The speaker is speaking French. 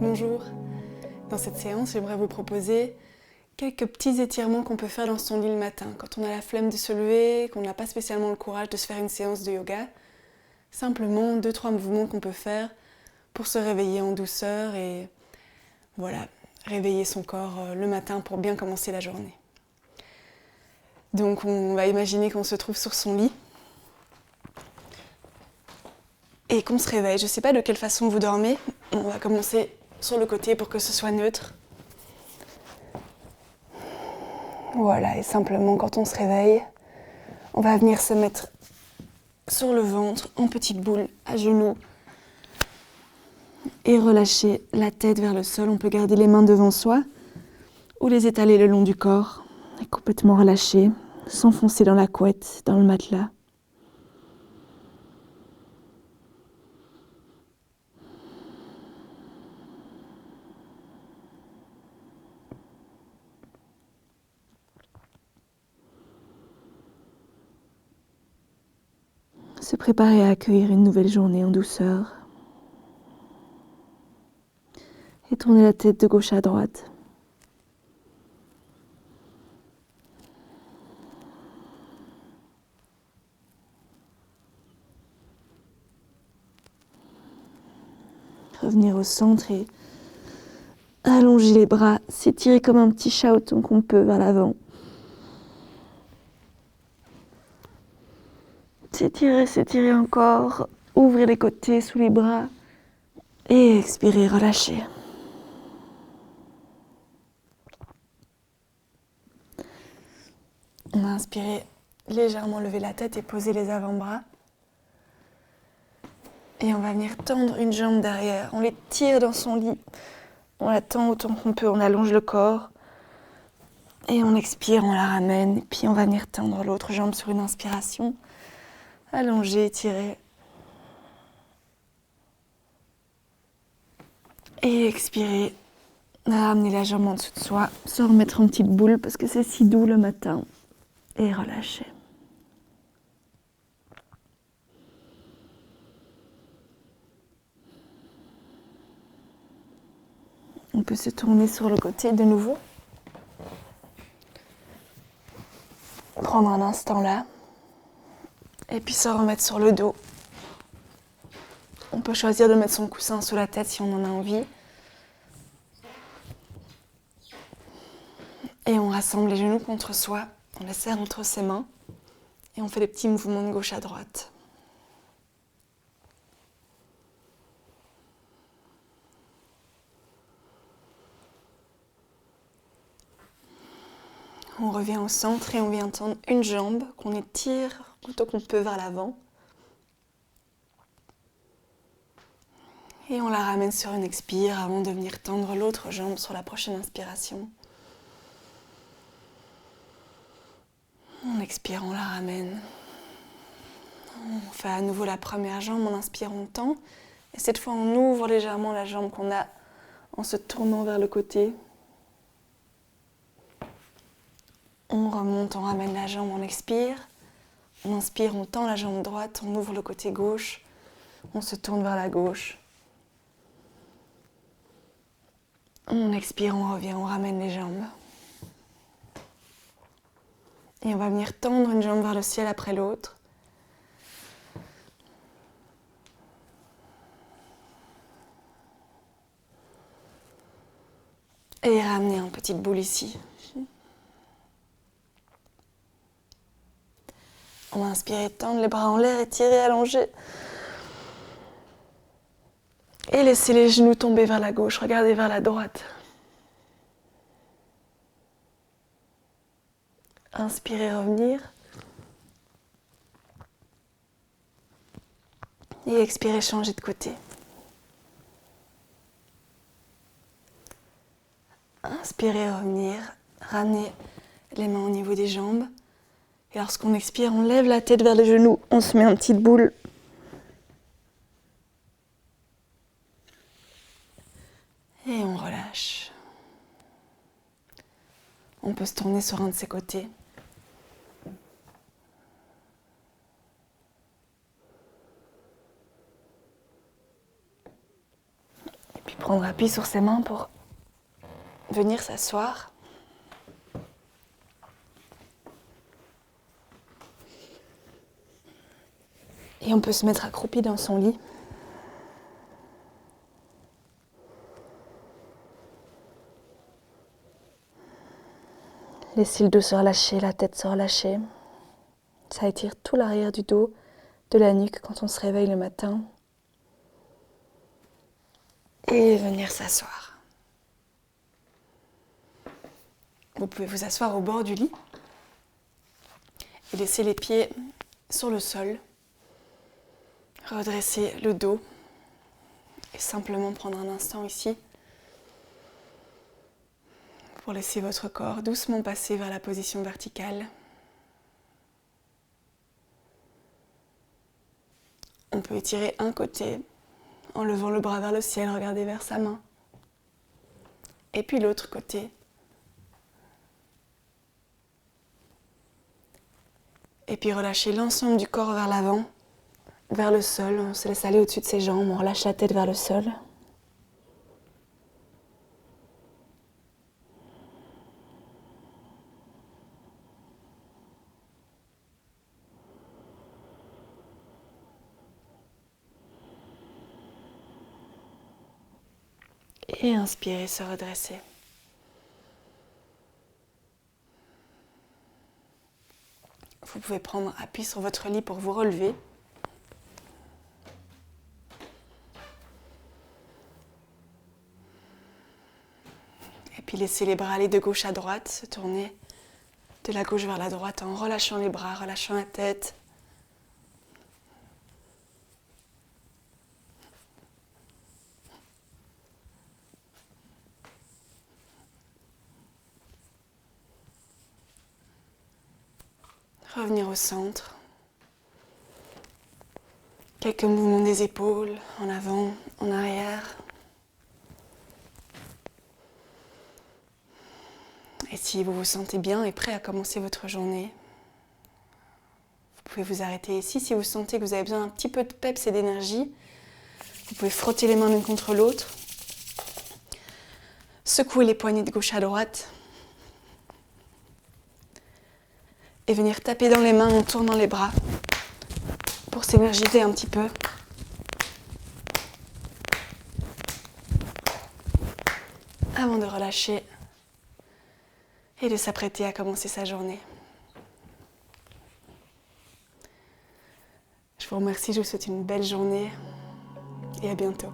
Bonjour. Dans cette séance, j'aimerais vous proposer quelques petits étirements qu'on peut faire dans son lit le matin. Quand on a la flemme de se lever, qu'on n'a pas spécialement le courage de se faire une séance de yoga, simplement 2-3 mouvements qu'on peut faire pour se réveiller en douceur et voilà, réveiller son corps le matin pour bien commencer la journée. Donc on va imaginer qu'on se trouve sur son lit et qu'on se réveille. Je ne sais pas de quelle façon vous dormez, on va commencer sur le côté pour que ce soit neutre. Voilà, et simplement quand on se réveille, on va venir se mettre sur le ventre en petite boule, à genoux, et relâcher la tête vers le sol. On peut garder les mains devant soi ou les étaler le long du corps et complètement relâcher, s'enfoncer dans la couette, dans le matelas. Se préparer à accueillir une nouvelle journée en douceur et tourner la tête de gauche à droite. Revenir au centre et allonger les bras, s'étirer comme un petit chat autant qu'on peut vers l'avant. S'étirer encore, ouvrir les côtés sous les bras et expirer, relâcher. On va inspirer, légèrement lever la tête et poser les avant-bras. Et on va venir tendre une jambe derrière. On les tire dans son lit. On la tend autant qu'on peut, on allonge le corps. Et on expire, on la ramène. Et puis on va venir tendre l'autre jambe sur une inspiration. Allonger, tirer. Et expirer. Ramener la jambe en dessous de soi. Se remettre en petite boule parce que c'est si doux le matin. Et relâcher. On peut se tourner sur le côté de nouveau. Prendre un instant là. Et puis se remettre sur le dos. On peut choisir de mettre son coussin sous la tête si on en a envie. Et on rassemble les genoux contre soi. On les serre entre ses mains. Et on fait des petits mouvements de gauche à droite. On revient au centre et on vient tendre une jambe qu'on étire autant qu'on peut vers l'avant. Et on la ramène sur une expire avant de venir tendre l'autre jambe sur la prochaine inspiration. On expire, on la ramène. On fait à nouveau la première jambe, on inspire, on tend. Et cette fois, on ouvre légèrement la jambe qu'on a en se tournant vers le côté. On remonte, on ramène la jambe, on expire. On inspire, on tend la jambe droite, on ouvre le côté gauche. On se tourne vers la gauche. On expire, on revient, on ramène les jambes. Et on va venir tendre une jambe vers le ciel après l'autre. Et ramener en petite boule ici. On va inspirer, tendre les bras en l'air, étirer, allonger. Et laisser les genoux tomber vers la gauche, regardez vers la droite. Inspirez, revenir. Et expirez, changer de côté. Inspirez, revenir. Ramenez les mains au niveau des jambes. Et lorsqu'on expire, on lève la tête vers les genoux. On se met en petite boule. Et on relâche. On peut se tourner sur un de ses côtés. prendre appui sur ses mains pour venir s'asseoir. Et on peut se mettre accroupi dans son lit. Laissez le dos se relâcher, la tête se relâcher. Ça étire tout l'arrière du dos, de la nuque quand on se réveille le matin. Et venir s'asseoir. Vous pouvez vous asseoir au bord du lit et laisser les pieds sur le sol. Redresser le dos et simplement prendre un instant ici pour laisser votre corps doucement passer vers la position verticale. On peut étirer un côté en levant le bras vers le ciel, regarder vers sa main. Et puis l'autre côté. Et puis relâcher l'ensemble du corps vers l'avant, vers le sol. On se laisse aller au-dessus de ses jambes, on relâche la tête vers le sol. Et inspirez, se redresser. Vous pouvez prendre appui sur votre lit pour vous relever. Et puis laissez les bras aller de gauche à droite, se tourner de la gauche vers la droite en relâchant les bras, relâchant la tête. Revenir au centre. Quelques mouvements des épaules, en avant, en arrière. Et si vous vous sentez bien et prêt à commencer votre journée, vous pouvez vous arrêter ici. Si vous sentez que vous avez besoin d'un petit peu de peps et d'énergie, vous pouvez frotter les mains l'une contre l'autre, secouer les poignets de gauche à droite et venir taper dans les mains en tournant les bras pour s'énergiser un petit peu. Avant de relâcher et de s'apprêter à commencer sa journée. Je vous remercie, je vous souhaite une belle journée et à bientôt.